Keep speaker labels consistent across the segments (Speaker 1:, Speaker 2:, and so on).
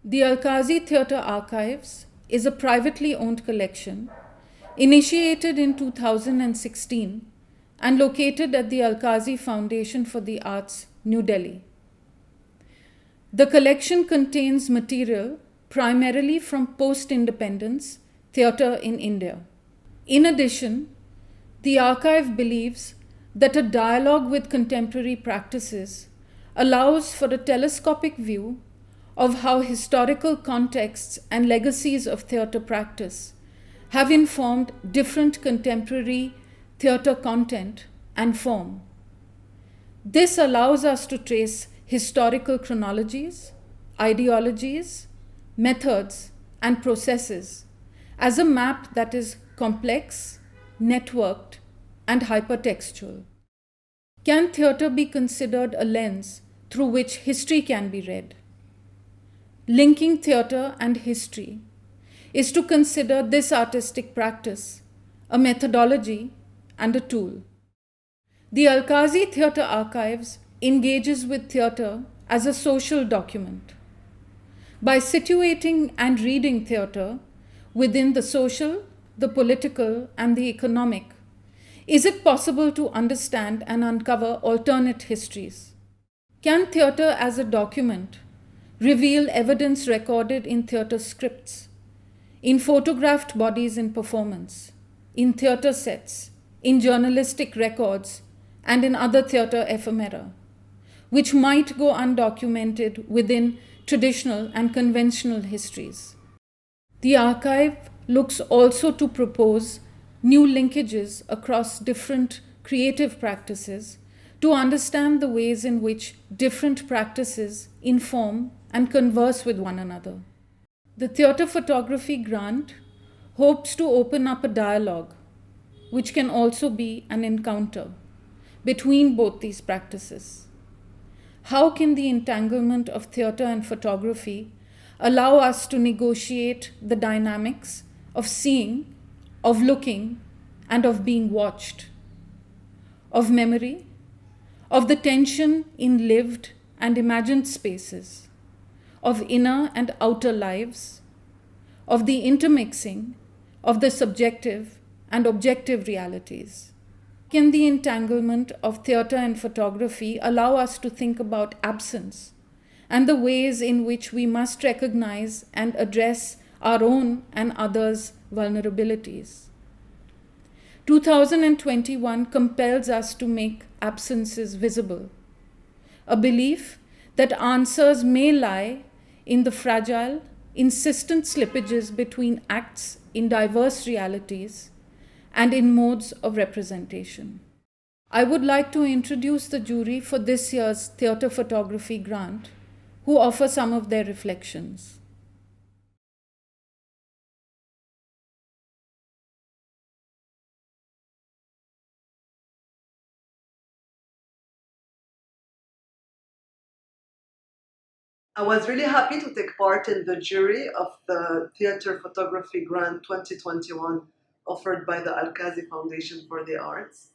Speaker 1: The Alkazi Theatre Archives is a privately owned collection initiated in 2016 and located at the Alkazi Foundation for the Arts, New Delhi. The collection contains material primarily from post-independence theatre in India. In addition, the archive believes that a dialogue with contemporary practices allows for a telescopic view of how historical contexts and legacies of theatre practice have informed different contemporary theatre content and form. This allows us to trace historical chronologies, ideologies, methods, and processes as a map that is complex, networked, and hypertextual. Can theatre be considered a lens through which history can be read? Linking theatre and history is to consider this artistic practice a methodology and a tool. The Alkazi Theatre Archives engages with theatre as a social document. By situating and reading theatre within the social, the political, and the economic, is it possible to understand and uncover alternate histories? Can theatre as a document reveal evidence recorded in theatre scripts, in photographed bodies in performance, in theatre sets, in journalistic records, and in other theatre ephemera, which might go undocumented within traditional and conventional histories? The archive looks also to propose new linkages across different creative practices to understand the ways in which different practices inform and converse with one another. The Theatre Photography Grant hopes to open up a dialogue, which can also be an encounter, between both these practices. How can the entanglement of theatre and photography allow us to negotiate the dynamics of seeing, of looking, and of being watched, of memory, of the tension in lived and imagined spaces, of inner and outer lives, of the intermixing of the subjective and objective realities? Can the entanglement of theatre and photography allow us to think about absence and the ways in which we must recognize and address our own and others' vulnerabilities? 2021 compels us to make absences visible, a belief that answers may lie in the fragile, insistent slippages between acts in diverse realities and in modes of representation. I would like to introduce the jury for this year's Theatre Photography Grant, who offer some of their reflections.
Speaker 2: I was really happy to take part in the jury of the Theatre Photography Grant 2021 offered by the Alkazi Foundation for the Arts.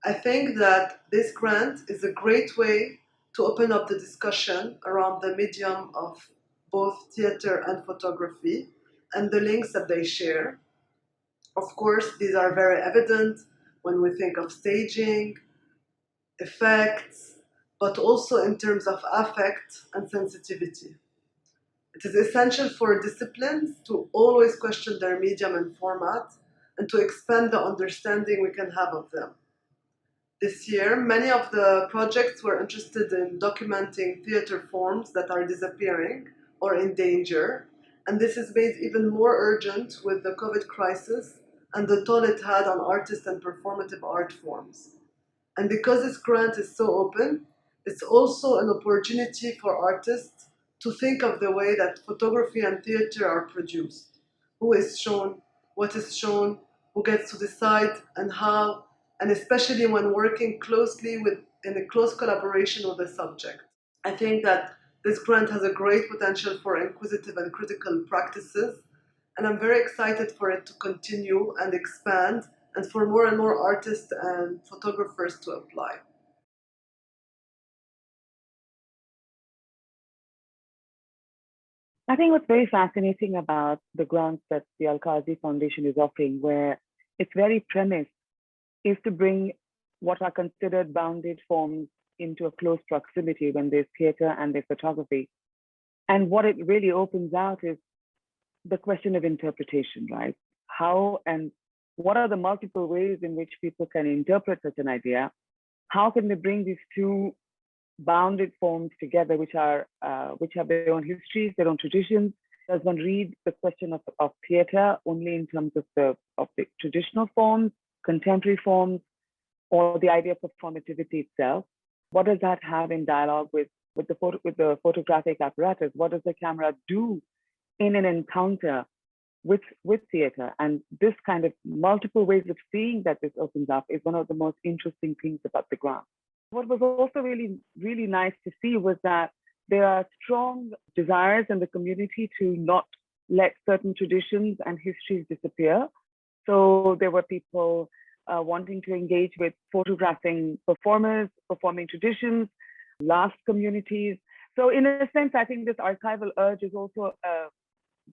Speaker 2: I think that this grant is a great way to open up the discussion around the medium of both theatre and photography and the links that they share. Of course, these are very evident when we think of staging, effects, but also in terms of affect and sensitivity. It is essential for disciplines to always question their medium and format and to expand the understanding we can have of them. This year, many of the projects were interested in documenting theatre forms that are disappearing or in danger, and this is made even more urgent with the COVID crisis and the toll it had on artists and performative art forms. And because this grant is so open, it's also an opportunity for artists to think of the way that photography and theatre are produced. Who is shown, what is shown, who gets to decide, and how, and especially when working closely with, in a close collaboration with the subject. I think that this grant has a great potential for inquisitive and critical practices, and I'm very excited for it to continue and expand, and for more and more artists and photographers to apply.
Speaker 3: I think what's very fascinating about the grants that the Alkazi Foundation is offering, where its very premise is to bring what are considered bounded forms into a close proximity when there's theater and there's photography. And what it really opens out is the question of interpretation, right? How and what are the multiple ways in which people can interpret such an idea? How can they bring these two bounded forms together, which have their own histories, their own traditions? Does one read the question of theater only in terms of the traditional forms, contemporary forms, or the idea of performativity itself? What does that have in dialogue with the photographic apparatus? What does the camera do in an encounter with theater? And this kind of multiple ways of seeing that this opens up is one of the most interesting things about the grant. What was also really, really nice to see was that there are strong desires in the community to not let certain traditions and histories disappear. So there were people wanting to engage with photographing performers, performing traditions, last communities. So in a sense, I think this archival urge is also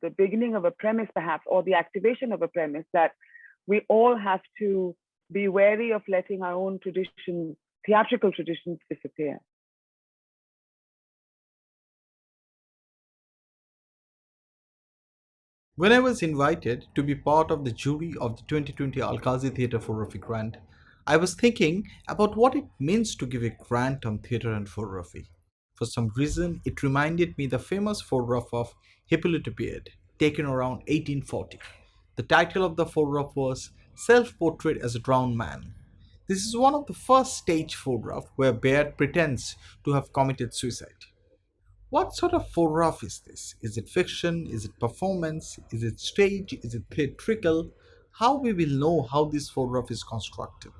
Speaker 3: the beginning of a premise, perhaps, or the activation of a premise that we all have to be wary of letting our own traditions, theatrical traditions, disappear.
Speaker 4: When I was invited to be part of the jury of the 2020 Alkazi Theatre Photography Grant, I was thinking about what it means to give a grant on theatre and photography. For some reason, it reminded me the famous photograph of Hippolyte Beard, taken around 1840. The title of the photograph was Self Portrait as a Drowned Man. This is one of the first stage photographs where Beard pretends to have committed suicide. What sort of photograph is this? Is it fiction? Is it performance? Is it stage? Is it theatrical? How we will know how this photograph is constructed?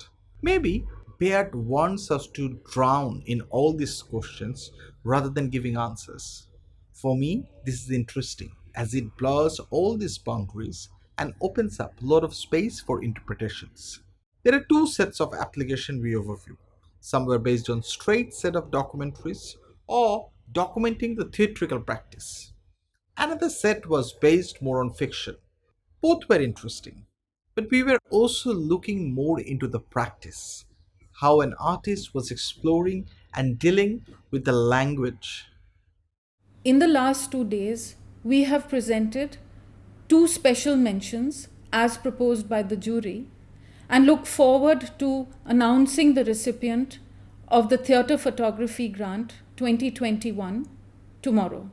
Speaker 4: Maybe Beard wants us to drown in all these questions rather than giving answers. For me, this is interesting as it blurs all these boundaries and opens up a lot of space for interpretations. There are two sets of application we overview. Some were based on straight set of documentaries or documenting the theatrical practice. Another set was based more on fiction. Both were interesting, but we were also looking more into the practice, how an artist was exploring and dealing with the language.
Speaker 1: In the last 2 days, we have presented two special mentions as proposed by the jury and look forward to announcing the recipient of the Theatre Photography Grant 2021 tomorrow.